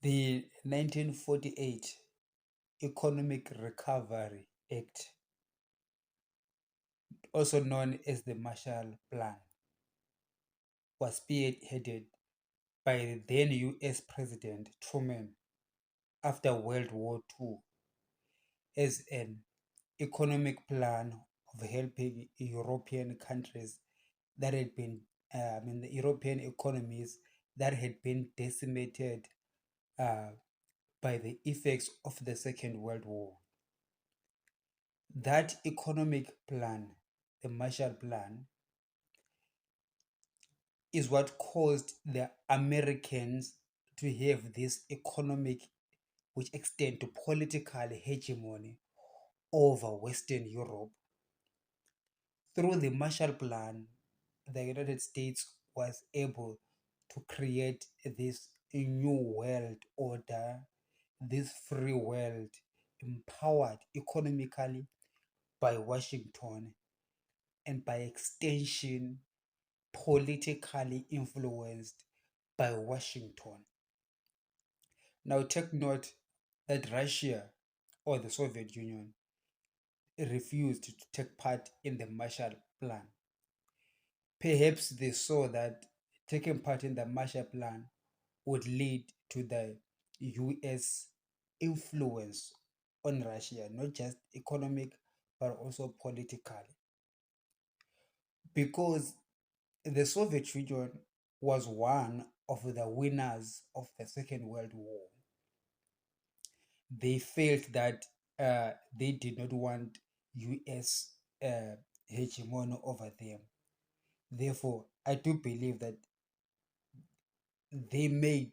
The 1948 Economic Recovery Act, also known as the Marshall Plan, was spearheaded by the then US President Truman after World War II as an economic plan of helping European countries that had been, the European economies that had been decimated uh, by the effects of the Second World War. That economic plan, the Marshall Plan, is what caused the Americans to have this economic, which extend to political hegemony over Western Europe. Through the Marshall Plan, the United States was able to create this new world order, this free world, empowered economically by Washington and by extension politically influenced by Washington. Now, take note that Russia or the Soviet Union refused to take part in the Marshall Plan. Perhaps they saw that taking part in the Marshall Plan would lead to the US influence on Russia, not just economic but also politically. Because the Soviet Union was one of the winners of the Second World War. They felt that they did not want US hegemony over them. Therefore, I do believe that they made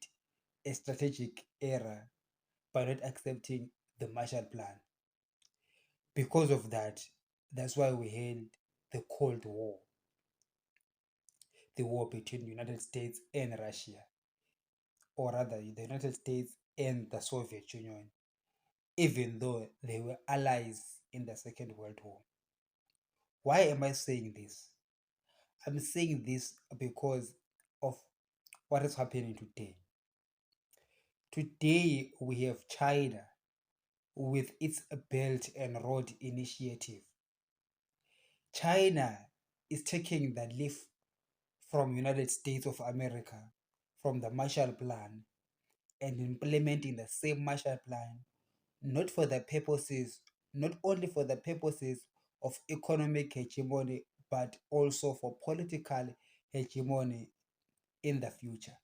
a strategic error by not accepting the Marshall Plan. Because of that, that's why we had the Cold War, the war between the United States and Russia, or rather, the United States and the Soviet Union, even though they were allies in the Second World War. Why am I saying this? I'm saying this because of what is happening today. Today, we have China with its Belt and Road Initiative. China is taking the leaf from United States of America, from the Marshall Plan, and implementing the same Marshall Plan, not for the purposes, not only for the purposes of economic hegemony, but also for political hegemony in the future.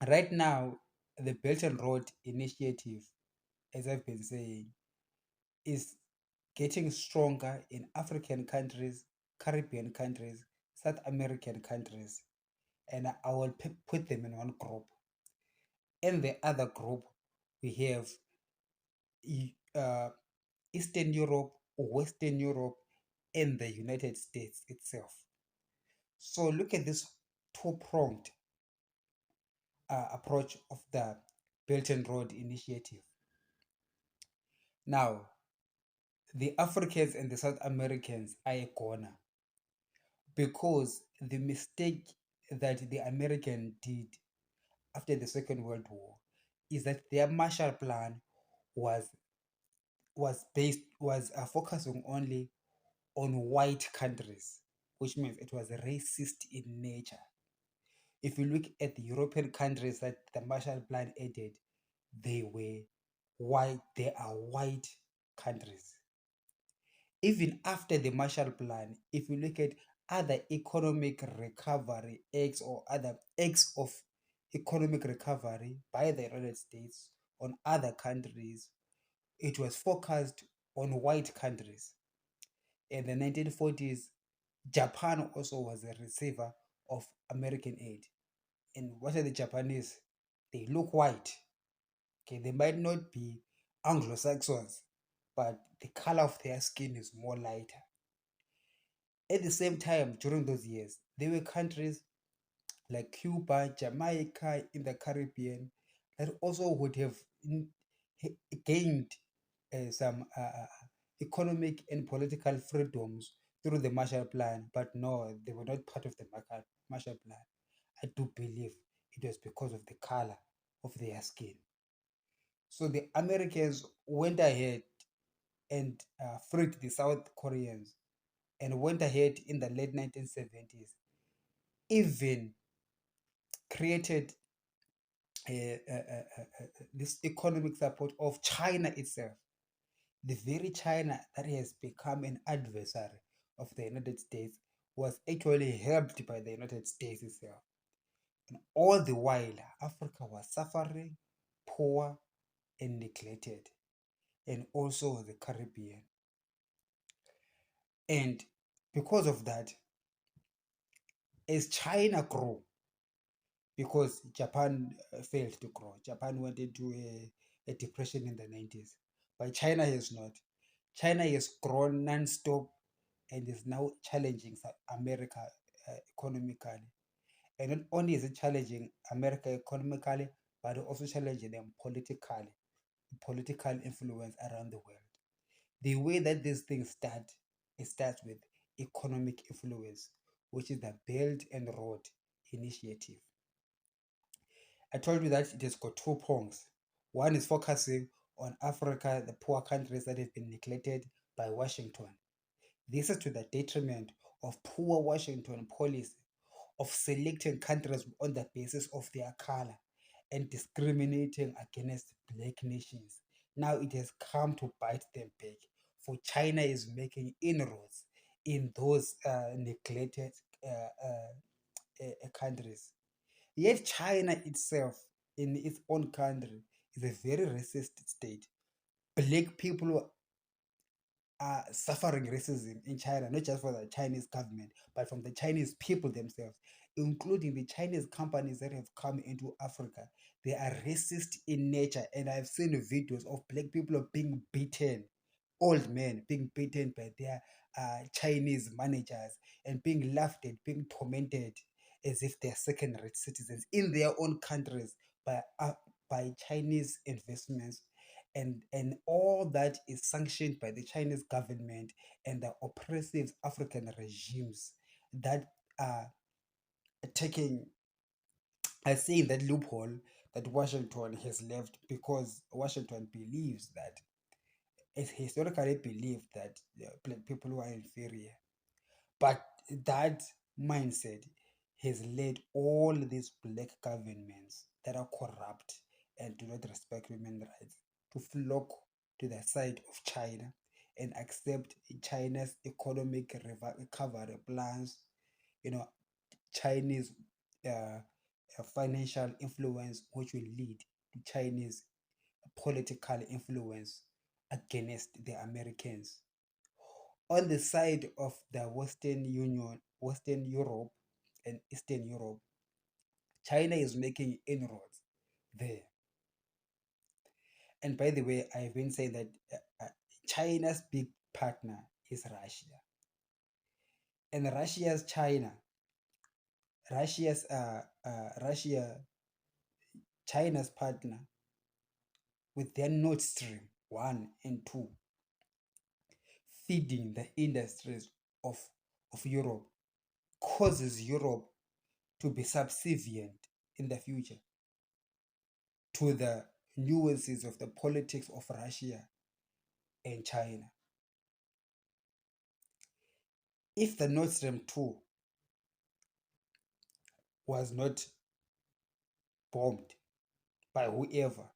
Right now, the Belt and Road Initiative, as I've been saying, is getting stronger in African countries, Caribbean countries, South American countries, and I will put them in one group. In the other group, we have uh, Eastern Europe, Western Europe, and the United States itself. So look at this two-pronged approach of the Belt and Road Initiative. Now, the Africans and the South Americans are a corner because the mistake that the American did after the Second World War is that their Marshall Plan was focusing only on white countries, which means it was racist in nature. If you look at the European countries that the Marshall Plan aided, they were white. They are white countries. Even after the Marshall Plan, if you look at other economic recovery acts or other acts of economic recovery by the United States on other countries, it was focused on white countries. In the 1940s, Japan also was a receiver of American aid. And what are the Japanese? They look white. Okay, they might not be Anglo-Saxons, but the color of their skin is more lighter. At the same time, during those years, there were countries like Cuba, Jamaica in the Caribbean that also would have gained some economic and political freedoms through the Marshall Plan, but no, they were not part of the Marshall Plan. I do believe it was because of the color of their skin. So the Americans went ahead and freed the South Koreans and went ahead in the late 1970s, even created this economic support of China itself, the very China that has become an adversary of the United States was actually helped by the United States itself. And all the while, Africa was suffering, poor, and neglected, and also the Caribbean. And because of that, as China grew, because Japan failed to grow, Japan went into a depression in the 90s, but China has not. China has grown non-stop and is now challenging America economically. And not only is it challenging America economically, but also challenging them politically, political influence around the world. The way that these things start, it starts with economic influence, which is the Belt and Road Initiative. I told you that it has got two prongs. One is focusing on Africa, the poor countries that have been neglected by Washington. This is to the detriment of poor Washington policy of selecting countries on the basis of their color and discriminating against black nations. Now it has come to bite them back. For China is making inroads in those neglected countries. Yet China itself, in its own country, is a very racist state. Black people are suffering racism in China, not just for the Chinese government, but from the Chinese people themselves, including the Chinese companies that have come into Africa. They are racist in nature, and I've seen videos of black people being beaten, old men being beaten by their Chinese managers and being laughed at, being tormented as if they're second-rate citizens in their own countries by Chinese investments, and all that is sanctioned by the Chinese government and the oppressive African regimes that are taking are seeing that loophole that Washington has left, because Washington believes that it historically believed that black people were inferior. But that mindset has led all these black governments that are corrupt and do not respect human rights to flock to the side of China and accept China's economic recovery plans, you know, Chinese financial influence, which will lead to Chinese political influence against the Americans. On the side of the Western Union, Western Europe, and Eastern Europe, China is making inroads there. And by the way, I've been saying that China's big partner is Russia. And Russia's China, Russia's Russia, China's partner with their Nord Stream 1 and 2, feeding the industries of, of Europe, causes Europe to be subservient in the future to the nuances of the politics of Russia and China. If the Nord Stream 2 was not bombed by whoever,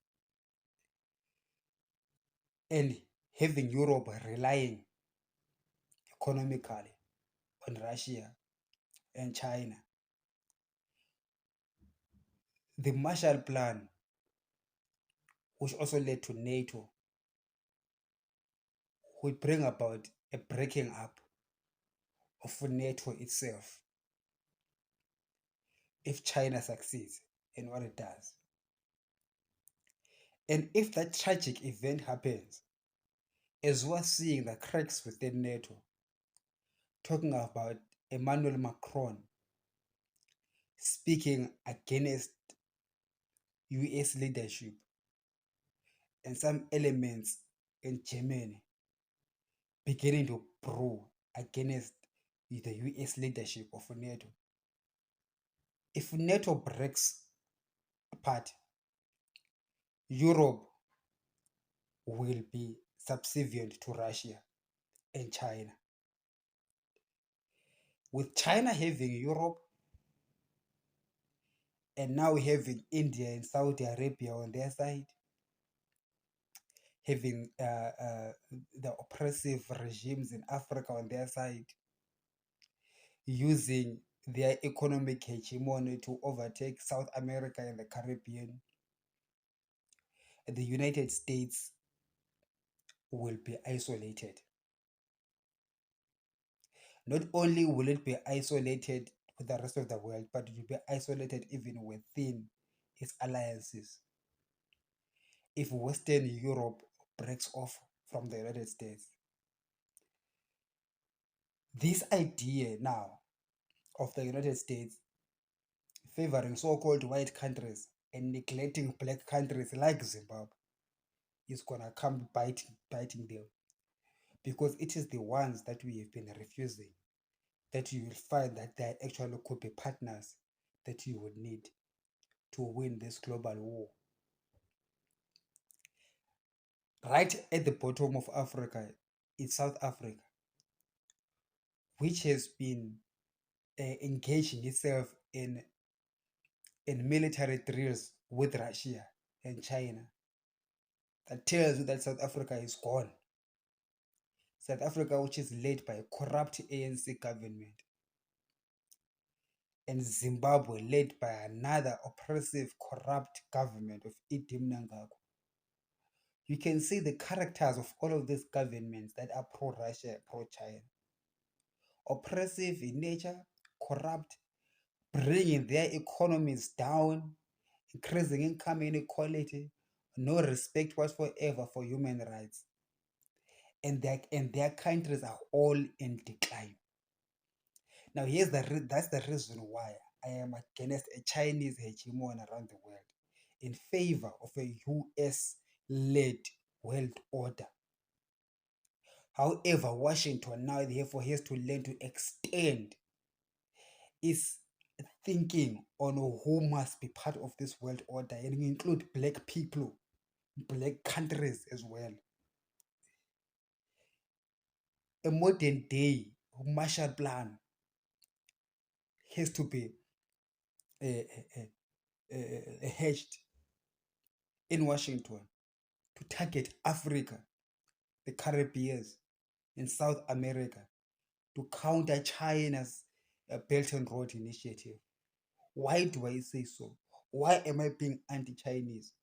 and having Europe relying economically on Russia and China, the Marshall Plan, which also led to NATO, would bring about a breaking up of NATO itself if China succeeds in what it does. And if that tragic event happens, as we're seeing the cracks within NATO, talking about Emmanuel Macron speaking against US leadership, and some elements in Germany beginning to brew against the US leadership of NATO. If NATO breaks part, Europe will be subservient to Russia and China. With China having Europe and now having India and Saudi Arabia on their side, having the oppressive regimes in Africa on their side, using their economic hegemony to overtake South America and the Caribbean, the United States will be isolated. Not only will it be isolated with the rest of the world, but it will be isolated even within its alliances. If Western Europe breaks off from the United States, this idea now of the United States favoring so-called white countries and neglecting black countries like Zimbabwe is gonna come biting them, because it is the ones that we have been refusing that you will find that they actually could be partners that you would need to win this global war. Right at the bottom of Africa is South Africa, which has been engaging itself in military drills with Russia and China. That tells you that South Africa is gone. South Africa, which is led by a corrupt ANC government, and Zimbabwe, led by another oppressive, corrupt government of Idi Mnangagwa. You can see the characters of all of these governments that are pro-Russia, pro-China. Oppressive in nature, corrupt, bringing their economies down, increasing income inequality, no respect whatsoever for human rights. And their countries are all in decline. Now, that's the reason why I am against a Chinese hegemony around the world, in favor of a US-led world order. However, Washington now therefore has to learn to extend its thinking on who must be part of this world order, and include black people, black countries as well. A modern day Marshall Plan has to be hatched in Washington to target Africa, the Caribbean, and South America, to counter China's Belt and Road Initiative. Why do I say so? Why am I being anti-Chinese?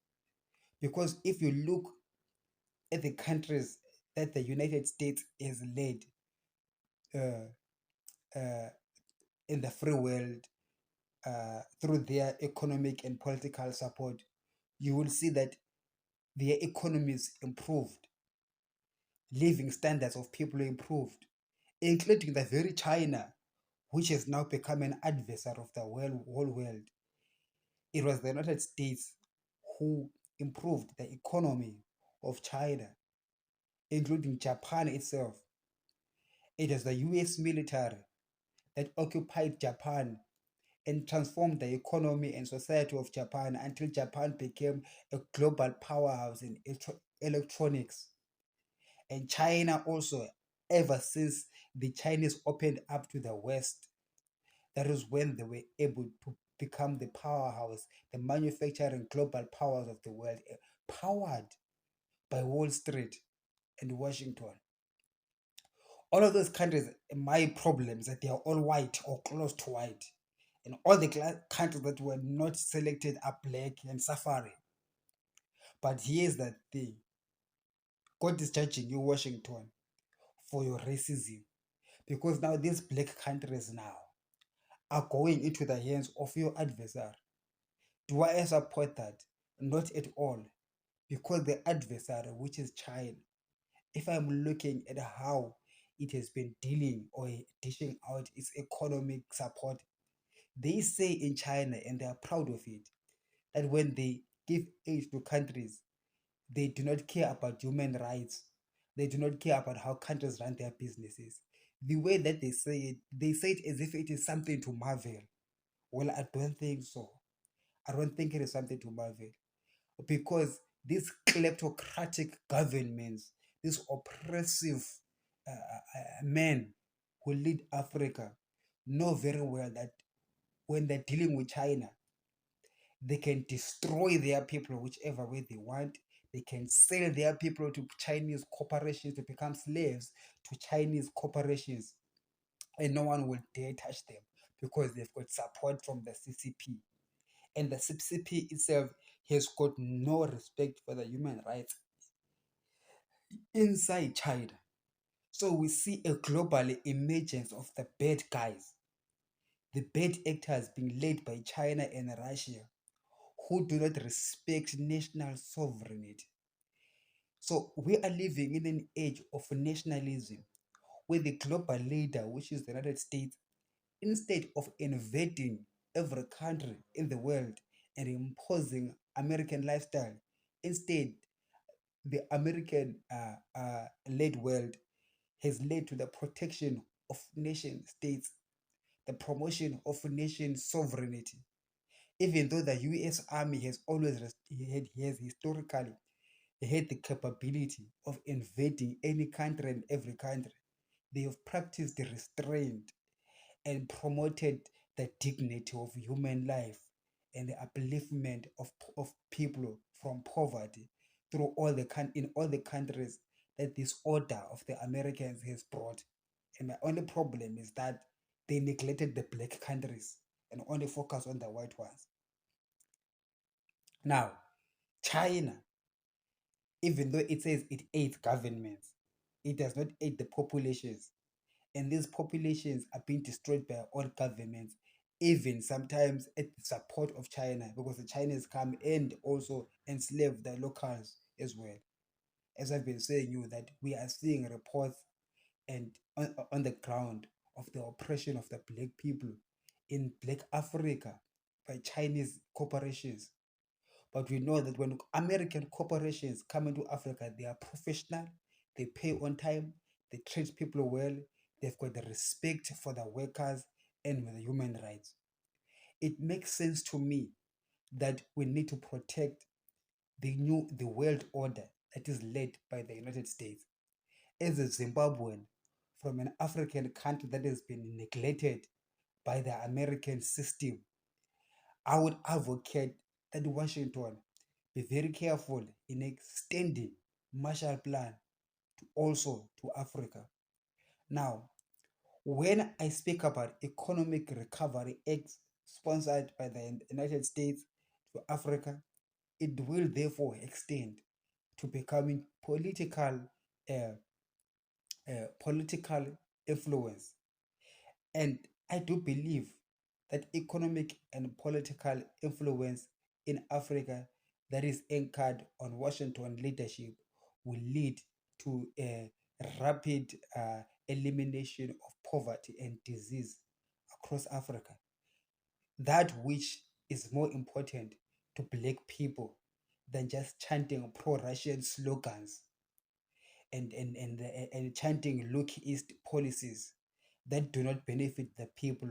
Because if you look at the countries that the United States has led in the free world through their economic and political support, you will see that their economies improved, living standards of people improved, including the very China, which has now become an adversary of the whole world. It was the United States who improved the economy of China, including Japan itself. It was the US military that occupied Japan and transformed the economy and society of Japan until Japan became a global powerhouse in electronics. And China also, ever since the Chinese opened up to the West, that is when they were able to become the powerhouse, the manufacturing global powers of the world, powered by Wall Street and Washington. All of those countries, my problems that they are all white or close to white. And all the countries that were not selected are black and suffering. But here's the thing. God is judging you, Washington, for your racism. Because now these black countries now are going into the hands of your adversary. Do I support that? Not at all. Because the adversary, which is China, if I'm looking at how it has been dealing or dishing out its economic support, they say in China, and they are proud of it, that when they give aid to countries, they do not care about human rights. They do not care about how countries run their businesses. The way that they say it as if it is something to marvel. Well, I don't think so. I don't think it is something to marvel, because these kleptocratic governments, these oppressive men who lead Africa, know very well that when they're dealing with China, they can destroy their people whichever way they want. They can sell their people to Chinese corporations to become slaves to Chinese corporations, and no one will dare touch them because they've got support from the CCP. And the CCP itself has got no respect for the human rights inside China. So we see a global emergence of the bad guys, the bad actors being led by China and Russia, who do not respect national sovereignty. So we are living in an age of nationalism where the global leader, which is the United States, instead of invading every country in the world and imposing American lifestyle, instead the American led world has led to the protection of nation states, the promotion of nation sovereignty. Even though the US Army has always has historically had the capability of invading any country and every country, they have practiced restraint and promoted the dignity of human life and the upliftment of people from poverty through in all the countries that this order of the Americans has brought. And my only problem is that they neglected the black countries and only focus on the white ones. Now, China, even though it says it aids governments, it does not aid the populations. And these populations are being destroyed by all governments, even sometimes at the support of China, because the Chinese come and also enslave the locals as well. As I've been saying you that we are seeing reports and on the ground of the oppression of the black people in Black Africa by Chinese corporations. But we know that when American corporations come into Africa, they are professional, they pay on time, they treat people well, they've got the respect for the workers and the human rights. It makes sense to me that we need to protect the world order that is led by the United States. As a Zimbabwean, from an African country that has been neglected by the American system, I would advocate that Washington be very careful in extending Marshall Plan also to Africa. Now, when I speak about economic recovery acts sponsored by the United States to Africa, it will therefore extend to becoming uh, political influence. And I do believe that economic and political influence in Africa that is anchored on Washington leadership will lead to a rapid elimination of poverty and disease across Africa. That which is more important to black people than just chanting pro-Russian slogans and chanting look east policies that do not benefit the people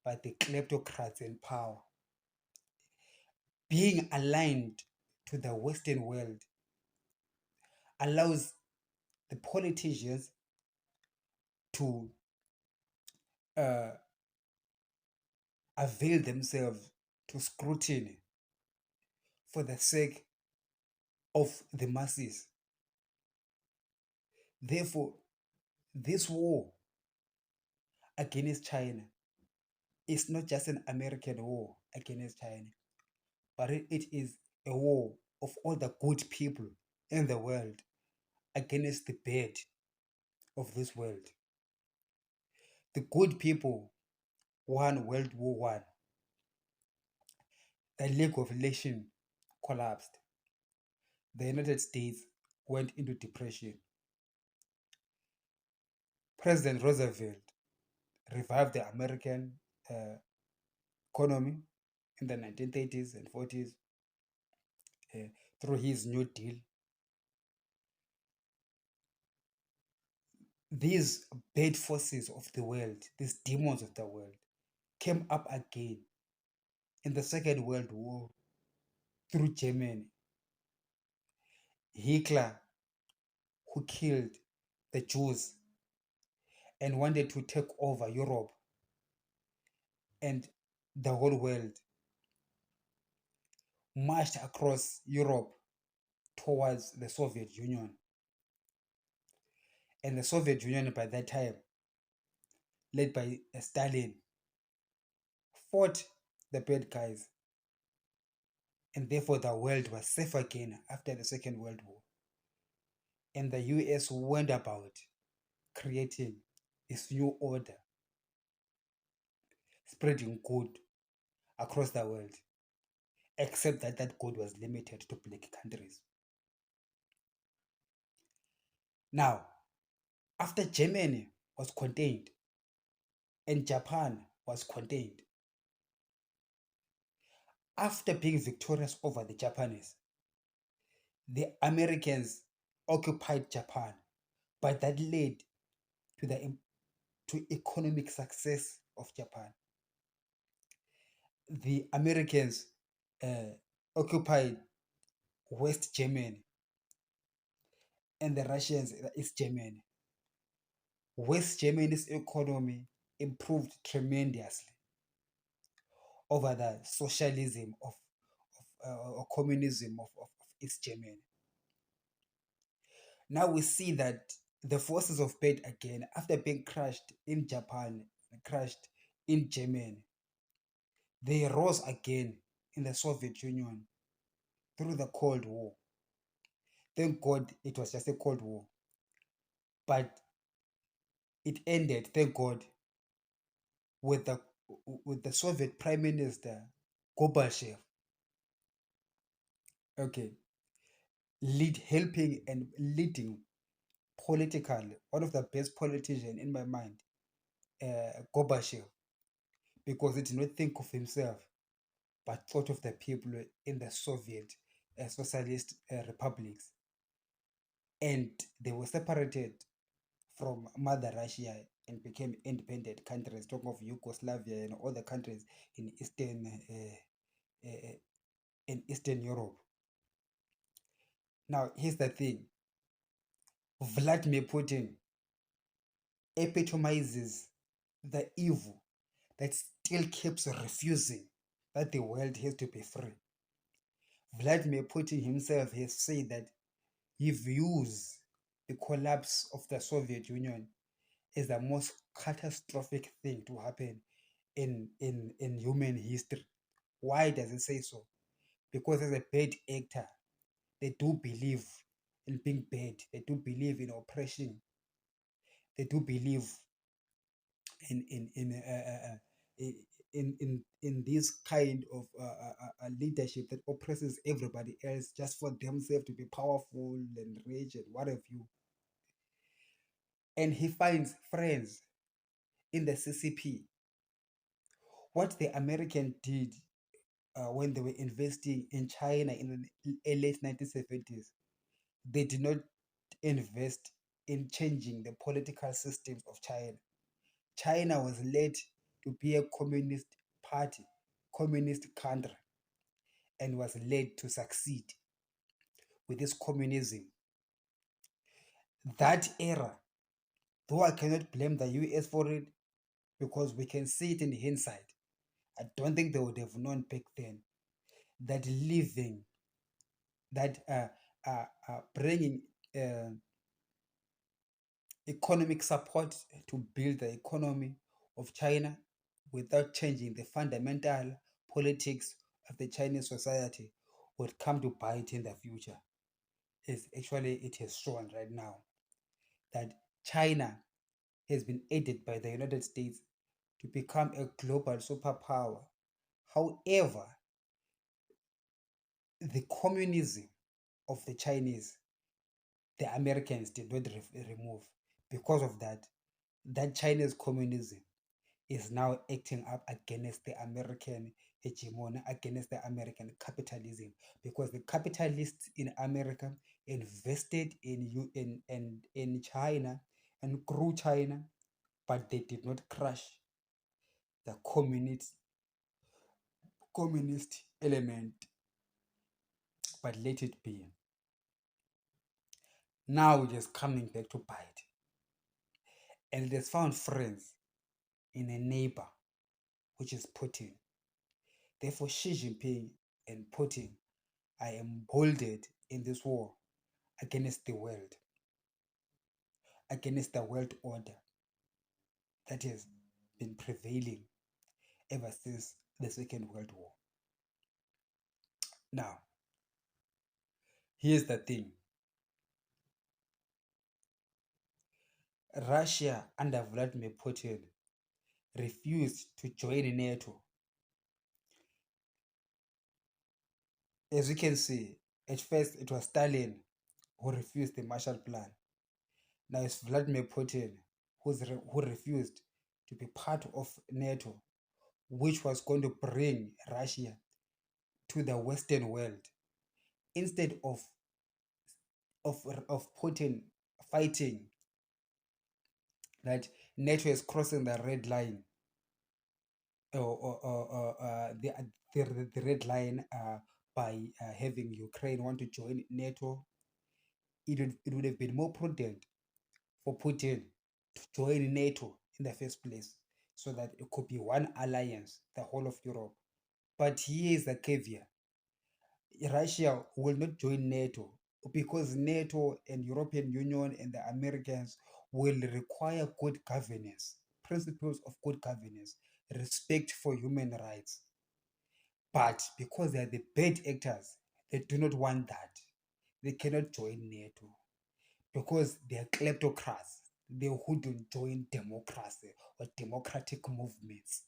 but the kleptocrats in power. Being aligned to the Western world allows the politicians to uh, avail themselves to scrutiny for the sake of the masses. Therefore, this war against China is not just an American war against China, but it is a war of all the good people in the world against the bad of this world. The good people won World War One. The League of Nations collapsed. The United States went into depression. President Roosevelt revived the American uh, economy in the 1930s and 40s uh, through his New Deal. These bad forces of the world, these demons of the world, came up again in the Second World War through Germany. Hitler, who killed the Jews and wanted to take over Europe and the whole world, marched across Europe towards the Soviet Union. And the Soviet Union by that time, led by Stalin, fought the bad guys. And therefore the world was safe again after the Second World War. And the US went about creating this new order, spreading good across the world, except that that good was limited to black countries. Now, after Germany was contained and Japan was contained, after being victorious over the Japanese, the Americans occupied Japan, but that led to the economic success of Japan. The Americans occupied West Germany and the Russians East Germany. West Germany's economy improved tremendously over the socialism or communism of East Germany. Now we see that the forces of bad again, after being crushed in Japan, crushed in Germany, they rose again in the Soviet Union through the Cold War. Thank God it was just a Cold War. But it ended, thank God, with the Soviet Prime Minister Gorbachev, okay, helping and leading politically, one of the best politicians in my mind, Gorbachev, because he did not think of himself, but thought of the people in the Soviet socialist republics. And they were separated from Mother Russia and became independent countries, talking of Yugoslavia and other countries in Eastern Europe. Now, here's the thing. Vladimir Putin epitomizes the evil that still keeps refusing that the world has to be free. Vladimir Putin himself has said that he views the collapse of the Soviet Union as the most catastrophic thing to happen in human history. Why does he say so? Because as a bad actor, they do believe in being bad. They do believe in oppression. They do believe in in this kind of leadership that oppresses everybody else just for themselves to be powerful and rich and what have you. And he finds friends in the CCP. What the American did when they were investing in China in the late 1970s, they did not invest in changing the political systems of China. China was led to be a communist party, communist country, and was led to succeed with this communism. That era, though I cannot blame the US for it because we can see it in hindsight, I don't think they would have known back then that living, that bringing economic support to build the economy of China without changing the fundamental politics of the Chinese society would come to bite in the future. It has shown right now that China has been aided by the United States to become a global superpower. However, the communism of the Chinese, the Americans did not remove. Because of that, that Chinese communism is now acting up against the American hegemony, against the American capitalism, because the capitalists in America invested in China and grew China, but they did not crush the communists communist element, but let it be. Now it is coming back to bite, and it has found friends in a neighbor, which is Putin. Therefore, Xi Jinping and Putin are emboldened in this war against the world, against the world order that has been prevailing ever since the Second World War. Now, here's the thing. Russia under Vladimir Putin refused to join NATO. As you can see, at first it was Stalin who refused the Marshall Plan. Now it's Vladimir Putin who refused to be part of NATO, which was going to bring Russia to the Western world. Instead of Putin fighting that NATO is crossing the red line, the red line by having Ukraine want to join NATO, it would have been more prudent for Putin to join NATO in the first place so that it could be one alliance, the whole of Europe. But here is the caveat. Russia will not join NATO because NATO and European Union and the Americans will require good governance, principles of good governance, respect for human rights. But because they are the bad actors, they do not want that. They cannot join NATO because they are kleptocrats. They wouldn't join democracy or democratic movements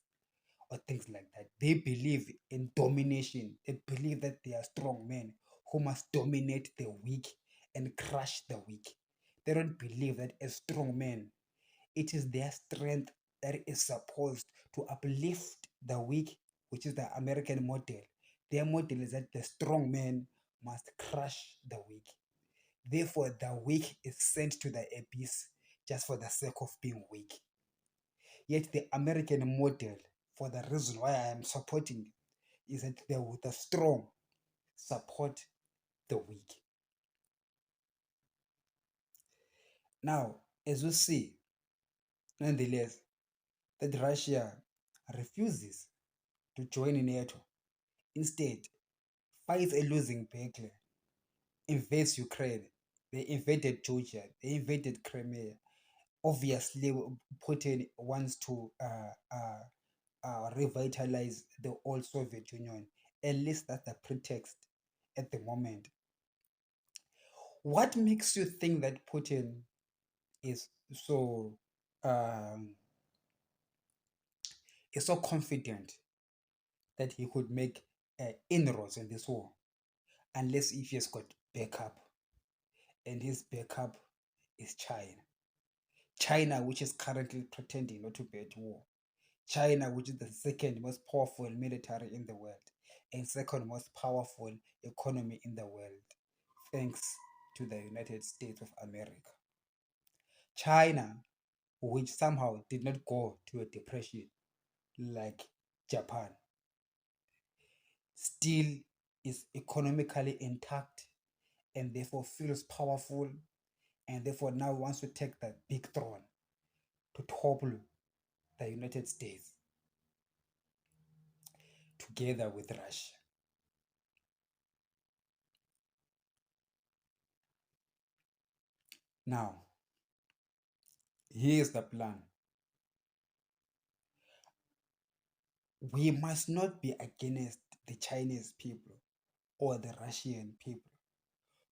or things like that. They believe in domination. They believe that they are strong men who must dominate the weak and crush the weak. They don't believe that as strong men, it is their strength that is supposed to uplift the weak, which is the American model. Their model is that the strong man must crush the weak. Therefore, the weak is sent to the abyss just for the sake of being weak. Yet the American model, for the reason why I am supporting it, is that the strong support the weak. Now, as we see, nonetheless, that Russia refuses to join NATO. Instead, fights a losing battle, invades Ukraine. They invaded Georgia. They invaded Crimea. Obviously, Putin wants to revitalize the old Soviet Union. At least that's the pretext at the moment. What makes you think that Putin is so um, confident that he could make inroads in this war, unless if he has got backup, and his backup is China. China, which is currently pretending not to be at war. China, which is the second most powerful military in the world and second most powerful economy in the world, thanks to the United States of America. China, which somehow did not go to a depression like Japan, still is economically intact and therefore feels powerful and therefore now wants to take the big throne to topple the United States together with Russia. Now, here's the plan. We must not be against the Chinese people or the Russian people,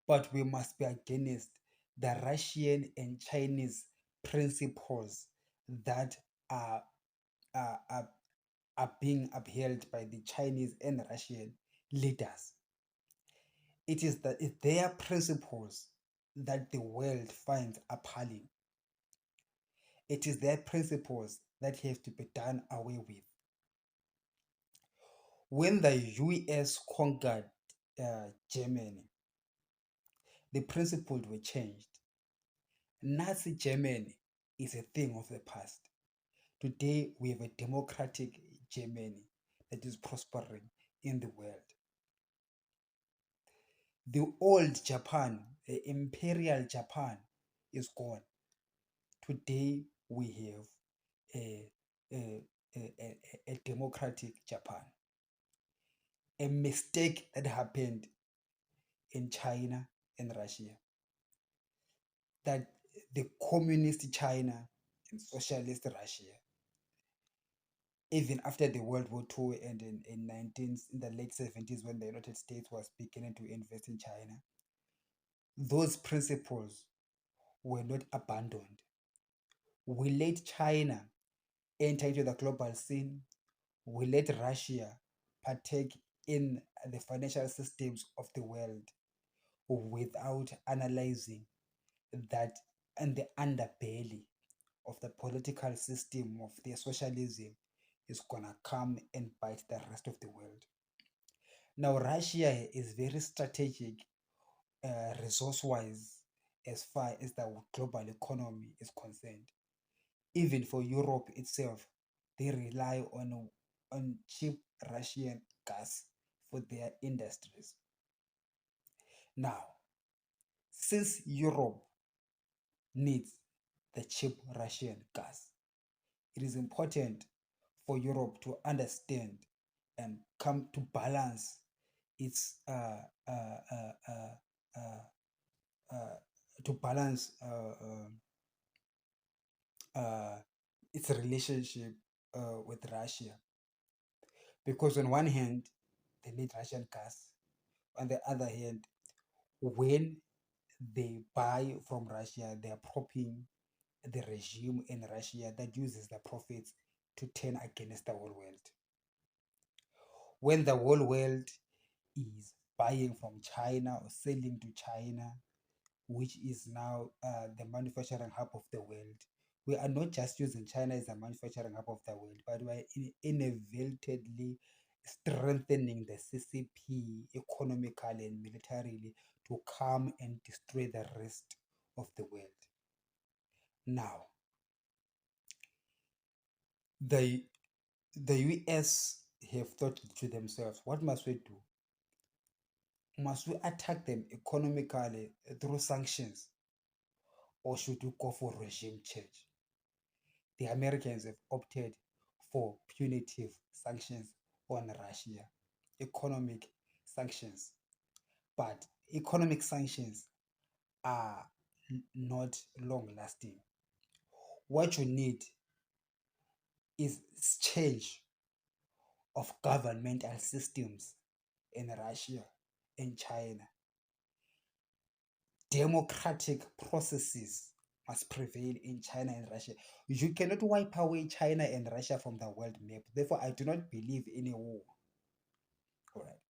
but we must be against the Russian and Chinese principles that are, are, are, are being upheld by the Chinese and Russian leaders. It's their principles that the world finds appalling. It is their principles that have to be done away with. When the US conquered Germany, the principles were changed. Nazi Germany is a thing of the past. Today, we have a democratic Germany that is prospering. in the world. The old Japan, the imperial Japan, is gone. Today we have a democratic Japan. A mistake that happened in China and Russia, that the communist China and socialist Russia, even after the World War II and in the late 70s, when the United States was beginning to invest in China, those principles were not abandoned. We let China enter into the global scene. We let Russia partake in the financial systems of the world without analyzing that and the underbelly of the political system of their socialism is gonna come and bite the rest of the world. Now, Russia is very strategic, resource-wise, as far as the global economy is concerned. Even for Europe itself, they rely on cheap Russian gas for their industries. Now, since Europe needs the cheap Russian gas, it is important for Europe to understand and come to balance its to balance its relationship with Russia, because on one hand they need Russian gas, on the other hand, when they buy from Russia, they are propping the regime in Russia that uses the profits to turn against the whole world. When the whole world is buying from China or selling to China, which is now the manufacturing hub of the world, we are not just using China as a manufacturing hub of the world, but we are inadvertently strengthening the CCP economically and militarily to come and destroy the rest of the world. Now, the US have thought to themselves, what must we do? Must we attack them economically through sanctions, or should we go for regime change? The Americans have opted for punitive sanctions on Russia, economic sanctions. But economic sanctions are not long lasting. What you need is change of governmental systems in Russia and China. Democratic processes must prevail in China and Russia. You cannot wipe away China and Russia from the world map. Therefore, I do not believe in a war. All right.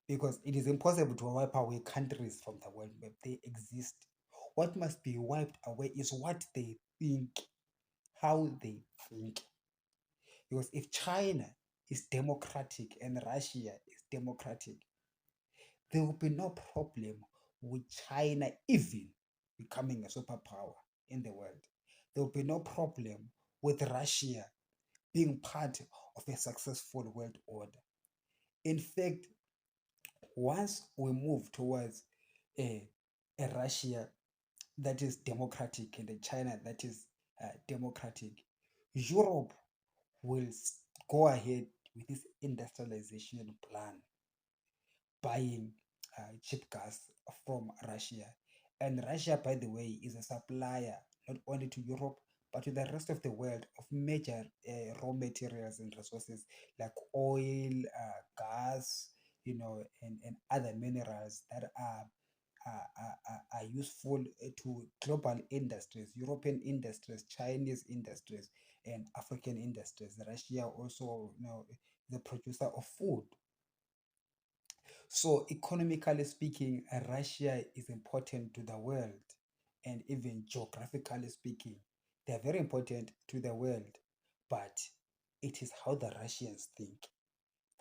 Because it is impossible to wipe away countries from the world map. They exist. What must be wiped away is what they think, how they think. Because if China is democratic and Russia is democratic, there will be no problem with China even becoming a superpower in the world. There will be no problem with Russia being part of a successful world order. In fact, once we move towards a Russia that is democratic and a China that is democratic, Europe will go ahead with this industrialization plan, buying cheap gas from Russia. And Russia, by the way, is a supplier not only to Europe but to the rest of the world of major raw materials and resources like oil, gas, and other minerals that are useful to global industries, European industries, Chinese industries, and African industries. Russia also, the producer of food. So, economically speaking, Russia is important to the world, and even geographically speaking, they are very important to the world. But it is how the Russians think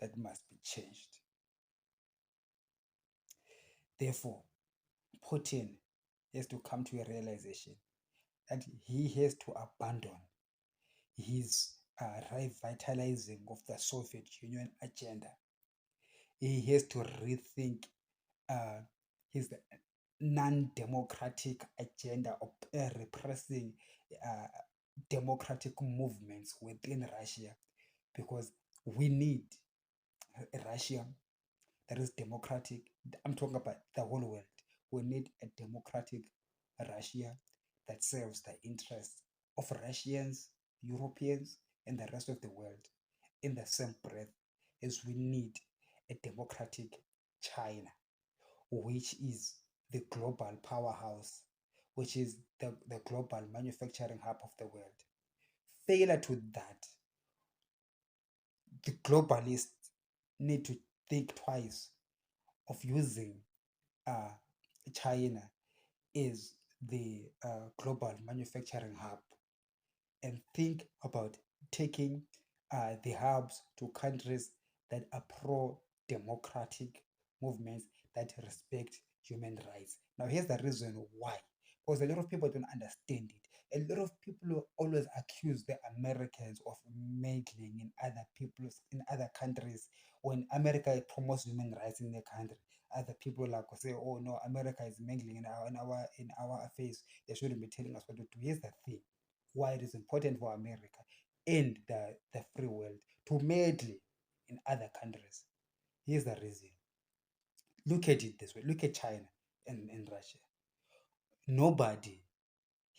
that must be changed. Therefore, Putin has to come to a realization that he has to abandon his revitalizing of the Soviet Union agenda he has to rethink uh, his non-democratic agenda of repressing uh, democratic movements within Russia, because we need Russia that is democratic. I'm talking about the whole world. We need a democratic Russia that serves the interests of Russians, Europeans, and the rest of the world in the same breath as we need a democratic China, which is the global powerhouse, which is the global manufacturing hub of the world. Failure to that, the globalists need to think twice of using uh, China is the global manufacturing hub, and think about taking the hubs to countries that are pro democratic movements that respect human rights. Now, here's the reason why, because a lot of people don't understand it. A lot of people always accuse the Americans of meddling in other people's in other countries. When America promotes human rights in their country, other people like say, "Oh no, America is meddling in our affairs. They shouldn't be telling us what to do." Here's the thing: why it is important for America and the free world to meddle in other countries. Here's the reason. Look at it this way. Look at China and Russia. Nobody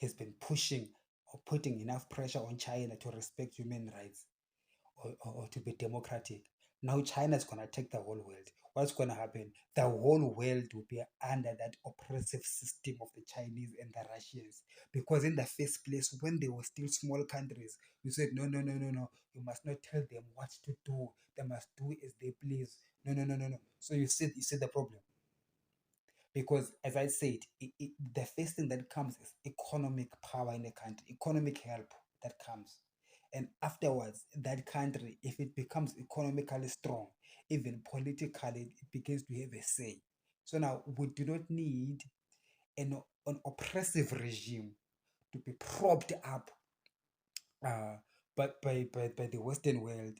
has been pushing or putting enough pressure on China to respect human rights or to be democratic. Now China is going to take the whole world. What's going to happen? The whole world will be under that oppressive system of the Chinese and the Russians. Because in the first place, when they were still small countries, you said, no, no, no, no, no. You must not tell them what to do. They must do as they please. No, no, no, no, no. So you see the problem. Because as I said, the first thing that comes is economic power in a country, economic help that comes. And afterwards, that country, if it becomes economically strong, even politically, it begins to have a say. So now we do not need an oppressive regime to be propped up uh, by the Western world,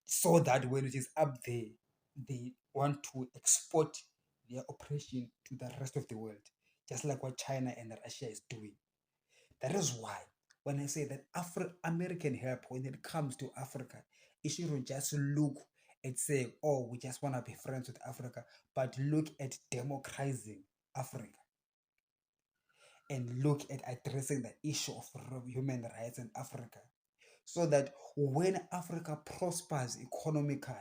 so that when it is up there, they want to export their oppression to the rest of the world, just like what China and Russia is doing. That is why when I say that American help, when it comes to Africa, it shouldn't just look and say, oh, we just want to be friends with Africa, but look at democratizing Africa and look at addressing the issue of human rights in Africa, so that when Africa prospers economically,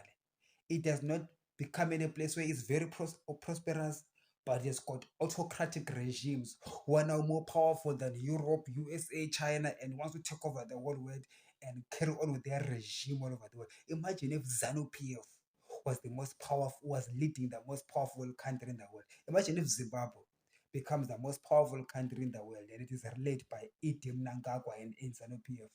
it does not become in a place where it's very prosperous, but it's got autocratic regimes who are now more powerful than Europe, USA, China, and wants to take over the whole world and carry on with their regime all over the world. Imagine if ZANU-PF was the most powerful, was leading the most powerful country in the world. Imagine if Zimbabwe becomes the most powerful country in the world and it is led by Idi Mnangagwa and ZANU-PF.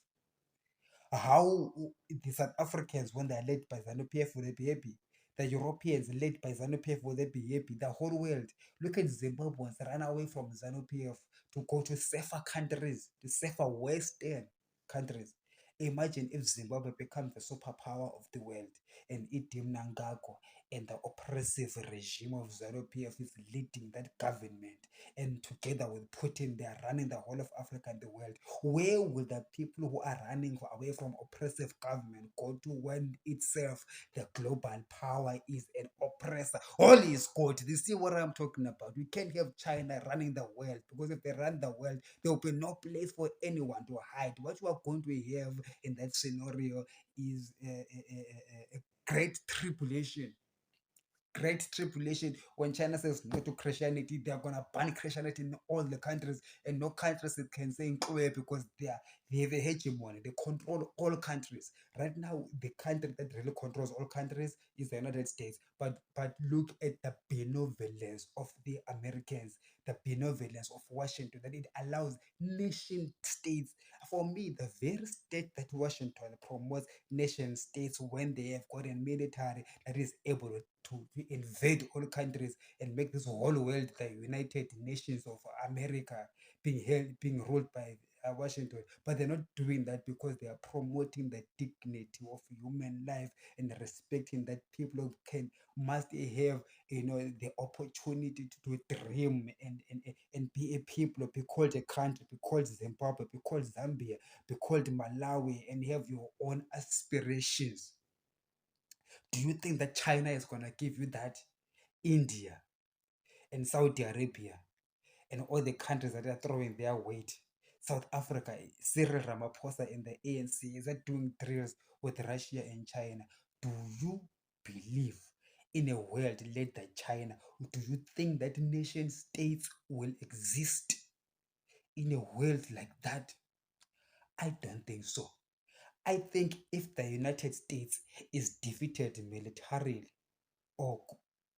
How the South Africans, when they're led by ZANU-PF, will they be happy? The Europeans led by ZANU-PF, will they be happy? The whole world. Look at Zimbabweans run away from ZANU-PF to go to safer countries, to safer Western countries. Imagine if Zimbabwe becomes the superpower of the world and Idi Mnangagwa and the oppressive regime of ZANU-PF is leading that government, and together with Putin, they are running the whole of Africa and the world. Where will the people who are running away from oppressive government go to when itself the global power is an oppressor? All is good. You see what I'm talking about? We can't have China running the world, because if they run the world, there will be no place for anyone to hide. What you are going to have in that scenario is a great tribulation. Great tribulation. When China says no to Christianity, they are gonna ban Christianity in all the countries, and no countries that can say clear, because they have a hegemony. They control all countries. Right now, the country that really controls all countries is the United States. But look at the benevolence of the Americans, the benevolence of Washington, that it allows nation states. For me, the very state that Washington promotes nation states, when they have got a military that is able to invade all countries and make this whole world the United Nations of America, being ruled by Washington, but they're not doing that because they are promoting the dignity of human life and respecting that people can must have the opportunity to dream and be a people, be called a country, be called Zimbabwe, be called Zambia, be called Malawi, and have your own aspirations. Do you think that China is going to give you that? India and Saudi Arabia and all the countries that are throwing their weight. South Africa, Cyril Ramaphosa and the ANC is that doing drills with Russia and China. Do you believe in a world led by China? Do you think that nation states will exist in a world like that? I don't think so. I think if the United States is defeated militarily, or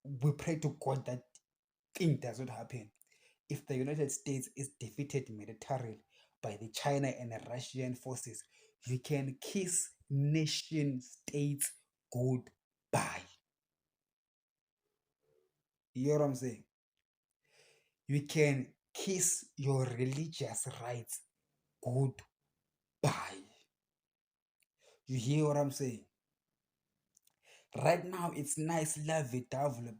we pray to God that thing does not happen, if the United States is defeated militarily by the China and the Russian forces, you can kiss nation states goodbye. You hear what I'm saying? You can kiss your religious rights goodbye. You hear what I'm saying? Right now, it's nice, lovey-dovey,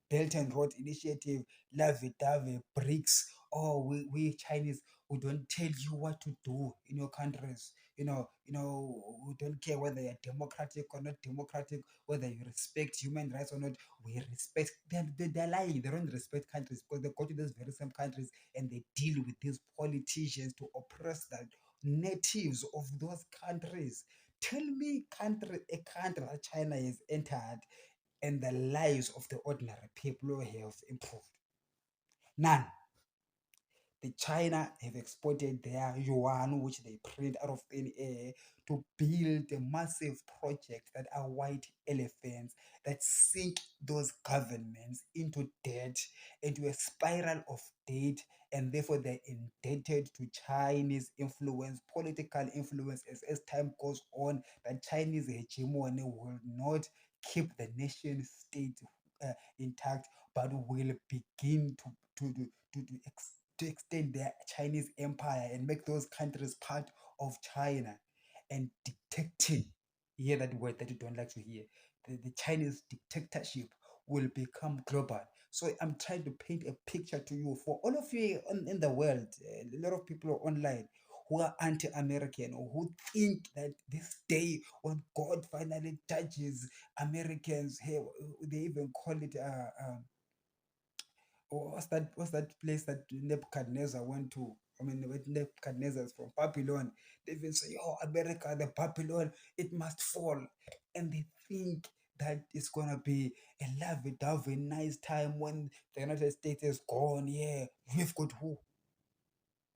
Belt and Road Initiative, lovey-dovey, BRICS. Oh, we Chinese, we don't tell you what to do in your countries. We don't care whether you're democratic or not democratic, whether you respect human rights or not. We respect them. They're lying. They don't respect countries because they go to these very same countries and they deal with these politicians to oppress the natives of those countries. Tell me a country that China has entered and the lives of the ordinary people have improved. None. The China have exported their yuan, which they print out of thin air, to build a massive project that are white elephants that sink those governments into debt, into a spiral of debt, and therefore they're indebted to Chinese influence, political influence as time goes on. That Chinese hegemony will not keep the nation state intact, but will begin to extend their Chinese empire and make those countries part of China and dictating. Hear that word that you don't like to hear. The Chinese dictatorship will become global. So I'm trying to paint a picture to you for all of you in the world. A lot of people are online who are anti-American or who think that this day when God finally judges Americans, hey, they even call it what's that place that Nebuchadnezzar went to? I mean, when Nebuchadnezzar is from Babylon, they even say, "Oh, America, the Babylon, it must fall," and they think that it's gonna be a lovey-dovey, nice time when the United States is gone. Yeah, we've got who?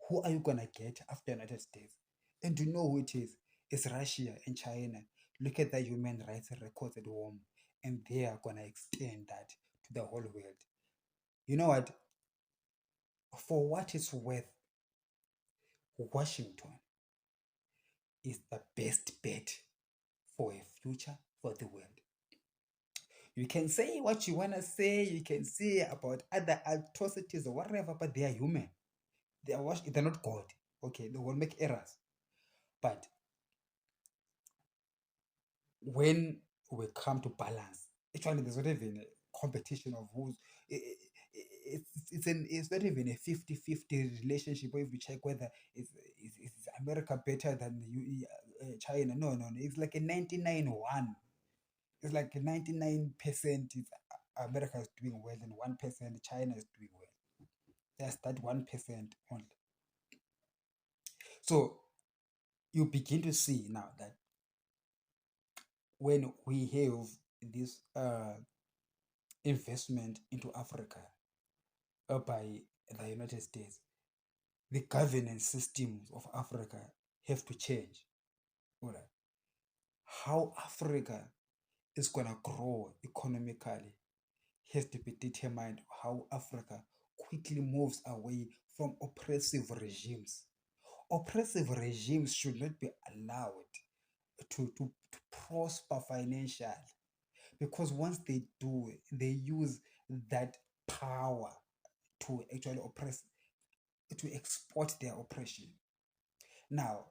Who are you gonna get after United States? And you know who it is? It's Russia and China. Look at the human rights records at home, and they are gonna extend that to the whole world. You know what? For what it's worth, Washington is the best bet for a future for the world. You can say what you want to say, you can say about other atrocities or whatever, but they are human. They're not God. Okay, they will make errors. But when we come to balance, actually, there's not even a competition of who's. It's not even a 50-50 relationship. Or if you check whether is America better than China, no. It's like a 99-1. It's like 99% is America is doing well and 1% China is doing well. That's that 1% only. So you begin to see now that when we have this investment into Africa by the United States, the governance systems of Africa have to change. All right. How Africa is going to grow economically has to be determined how Africa quickly moves away from oppressive regimes. Oppressive regimes should not be allowed to prosper financially, because once they do, they use that power to actually oppress to export their oppression. Now,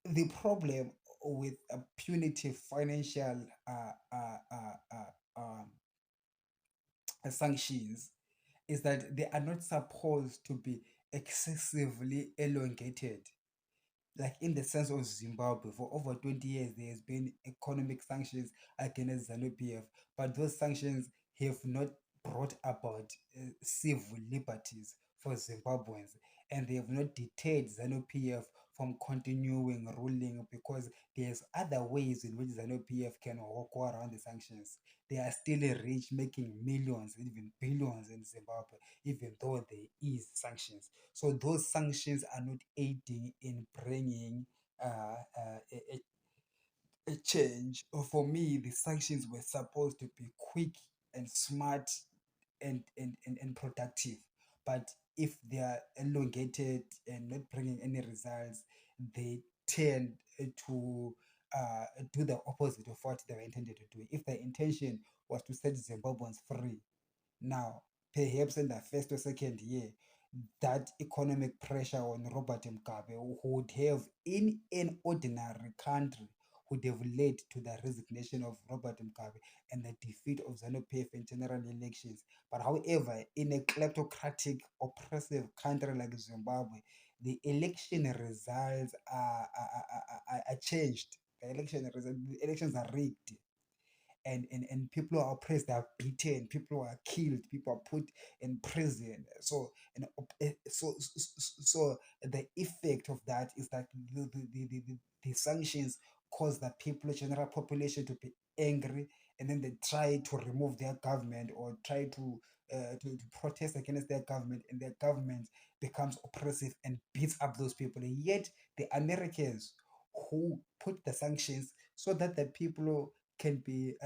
the problem with punitive financial sanctions is that they are not supposed to be excessively elongated. Like in the sense of Zimbabwe, for over 20 years, there has been economic sanctions against ZANU PF, but those sanctions have not brought about civil liberties for Zimbabweans, and they have not deterred ZANU PF from continuing ruling because there's other ways in which ZANU PF can walk around the sanctions. They are still rich, making millions, even billions in Zimbabwe, even though there is sanctions. So those sanctions are not aiding in bringing a change. Or for me, the sanctions were supposed to be quick and smart and productive. But if they are elongated and not bringing any results, they tend to do the opposite of what they were intended to do. If the intention was to set Zimbabweans free, now, perhaps in the first or second year, that economic pressure on Robert Mugabe would have, in an ordinary country, would have led to the resignation of Robert Mugabe and the defeat of ZANU-PF in general elections. But however, in a kleptocratic, oppressive country like Zimbabwe, the election results are changed. The elections are rigged, and people are oppressed, they are beaten, people are killed, people are put in prison. So so the effect of that is that the sanctions cause the people, general population, to be angry, and then they try to remove their government or try to protest against their government, and their government becomes oppressive and beats up those people. Yet the Americans, who put the sanctions so that the people can be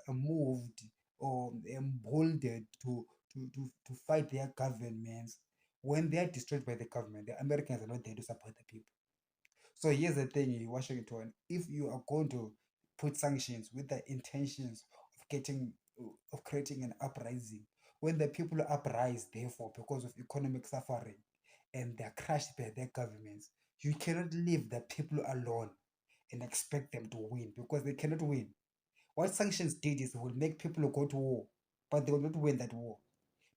moved or emboldened to fight their governments. When they are destroyed by the government, the Americans are not there to support the people. So here's the thing in Washington: if you are going to put sanctions with the intentions of of creating an uprising, when the people uprise, therefore, because of economic suffering, and they are crushed by their governments, you cannot leave the people alone and expect them to win, because they cannot win. What sanctions did is it will make people go to war, but they will not win that war,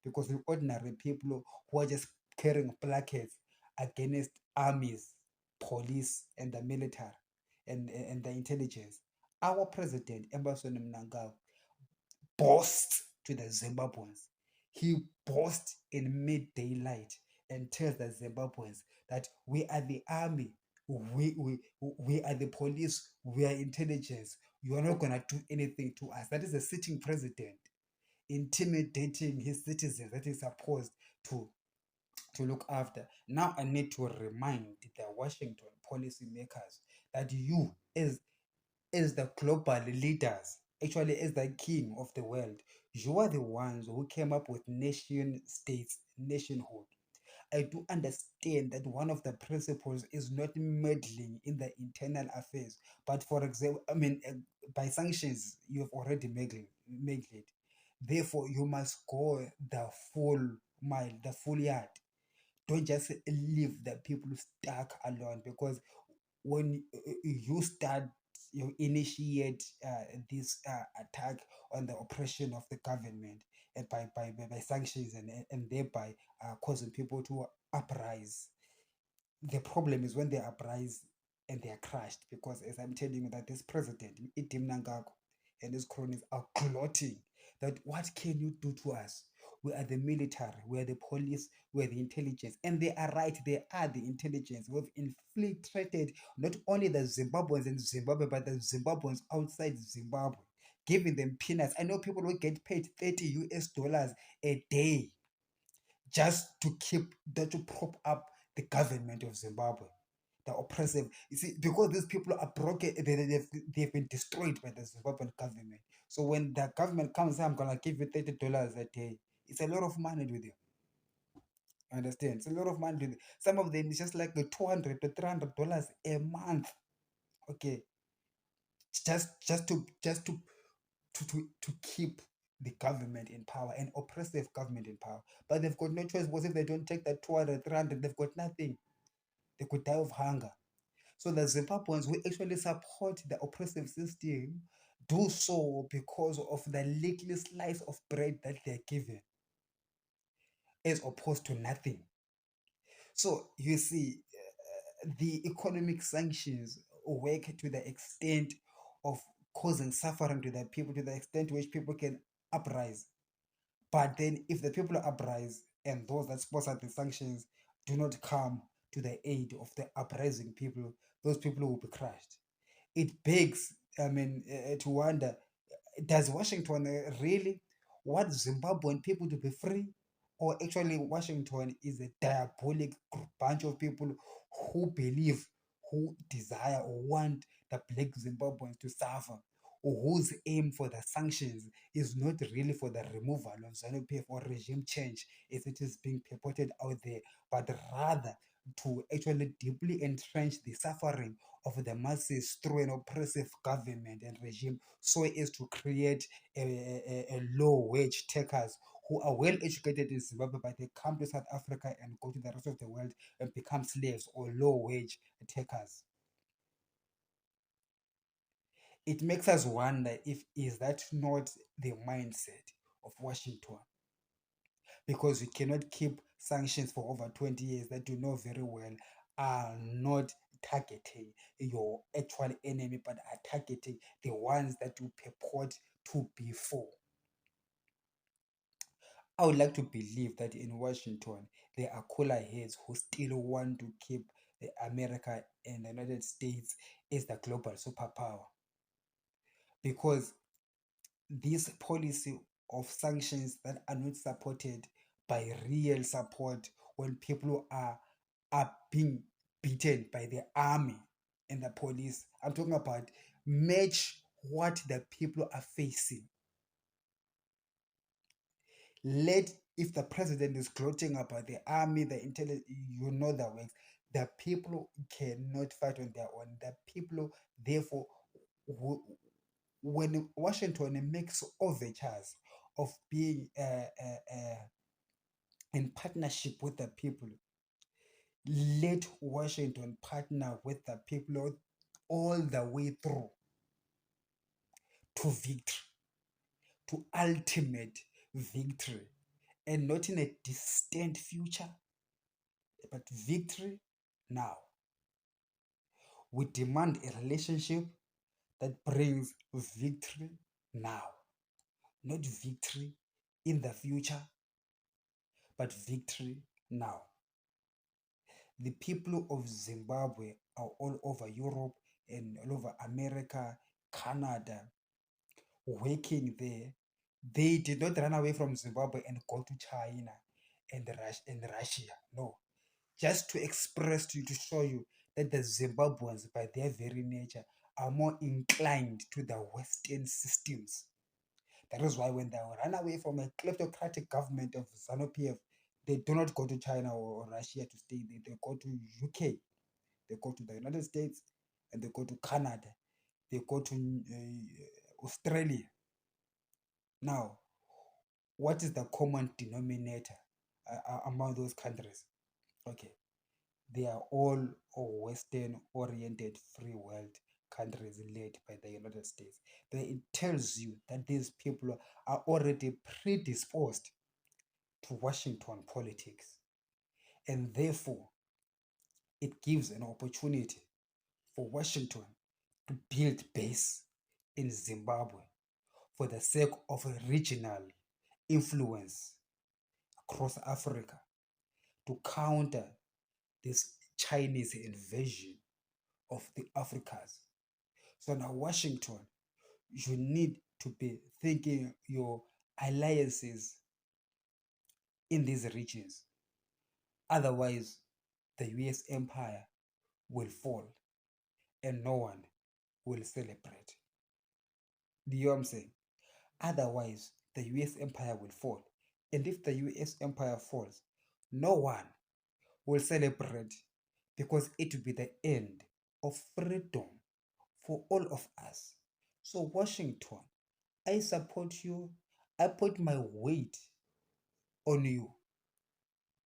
because the ordinary people who are just carrying placards against armies, police, and the military, and the intelligence. Our president, Emerson Mnangagwa, boasts to the Zimbabweans. He boasts in mid daylight and tells the Zimbabweans that we are the army, we are the police, we are intelligence. You are not going to do anything to us. That is a sitting president intimidating his citizens that is supposed to look after. Now I need to remind the Washington policymakers that you, as the global leaders, actually as the king of the world, you are the ones who came up with nation states, nationhood. I do understand that one of the principles is not meddling in the internal affairs. But for example, I mean, by sanctions, you have already meddled. Therefore, you must go the full mile, the full yard. Don't just leave the people stuck alone, because when you start, you initiate this attack on the oppression of the government, and by sanctions, and thereby causing people to uprise. The problem is when they uprise and they are crushed, because as I'm telling you, that this president, Idim Nangako, and his cronies are gloating that what can you do to us? We are the military, we are the police, we are the intelligence. And they are right, they are the intelligence. We've infiltrated not only the Zimbabweans in Zimbabwe, but the Zimbabweans outside Zimbabwe, giving them peanuts. I know people will get paid $30 a day just to keep that, to prop up the government of Zimbabwe, the oppressive. You see, because these people are broken, they've been destroyed by the Zimbabwean government. So when the government comes, I'm gonna give you $30 a day. It's a lot of money with you. Understand? It's a lot of money with you. Some of them is just like the $200 to $300 a month. Okay, just to keep the government in power, an oppressive government in power. But they've got no choice because if they don't take that 200, 300, they've got nothing. They could die of hunger. So the Zimbabweans who actually support the oppressive system do so because of the little slice of bread that they're given, as opposed to nothing. So you see, the economic sanctions work to the extent of causing suffering to the people, to the extent to which people can uprise. But then, if the people uprise and those that sponsor the sanctions do not come to the aid of the uprising people, those people will be crushed. It begs, to wonder, does Washington really want Zimbabwean people to be free? Or actually, Washington is a diabolic bunch of people who believe, who desire, or want the black Zimbabweans to suffer, or whose aim for the sanctions is not really for the removal of ZANU-PF or regime change as it is being purported out there, but rather to actually deeply entrench the suffering of the masses through an oppressive government and regime, so as to create a low wage takers who are well educated in Zimbabwe, but they come to South Africa and go to the rest of the world and become slaves or low wage takers. It makes us wonder, if is that not the mindset of Washington, because we cannot keep sanctions for over 20 years that you know very well are not targeting your actual enemy, but are targeting the ones that you purport to be for. I would like to believe that in Washington there are cooler heads who still want to keep America and the United States as the global superpower, because this policy of sanctions that are not supported by real support, when people are being beaten by the army and the police, I'm talking about, match what the people are facing. Let, if the president is gloating about the army, the intelligence, you know the works, the people cannot fight on their own. The people, therefore, when Washington makes overtures of being in partnership with the people, let Washington partner with the people all the way through to victory, to ultimate victory, and not in a distant future, but victory now. We demand a relationship that brings victory now, not victory in the future, but victory now. The people of Zimbabwe are all over Europe and all over America, Canada, working there. They did not run away from Zimbabwe and go to China and Russia. No, just to express to you, to show you that the Zimbabweans, by their very nature, are more inclined to the Western systems. That is why when they run away from a kleptocratic government of ZANU-PF, they do not go to China or Russia to stay there. They go to UK, they go to the United States, and they go to Canada, they go to Australia. Now, what is the common denominator among those countries? Okay, they are all Western oriented free world countries led by the United States. Then it tells you that these people are already predisposed to Washington politics, and therefore it gives an opportunity for Washington to build base in Zimbabwe for the sake of a regional influence across Africa, to counter this Chinese invasion of the Africas. So now, Washington, you need to be thinking your alliances in these regions. Otherwise, the US empire will fall and no one will celebrate. Do you know what I'm saying? Otherwise, the US empire will fall. And if the US empire falls, no one will celebrate, because it will be the end of freedom for all of us. So, Washington, I support you. I put my weight on you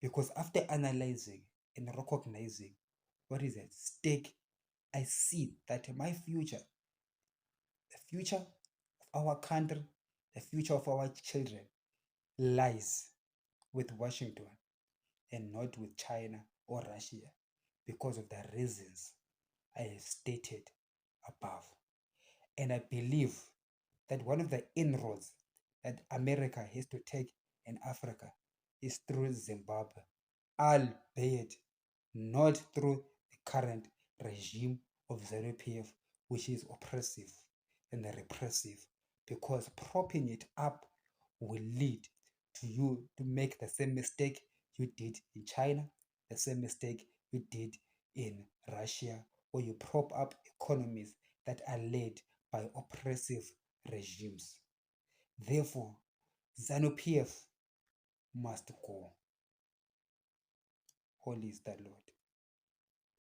because after analyzing and recognizing what is at stake, I see that my future, the future of our country, the future of our children lies with Washington and not with China or Russia because of the reasons I have stated above. And I believe that one of the inroads that America has to take in Africa is through Zimbabwe, albeit not through the current regime of ZANU-PF, which is oppressive and repressive, because propping it up will lead to you to make the same mistake you did in China, the same mistake you did in Russia, where you prop up economies that are led by oppressive regimes. Therefore, ZANU-PF must go. Holy is the Lord.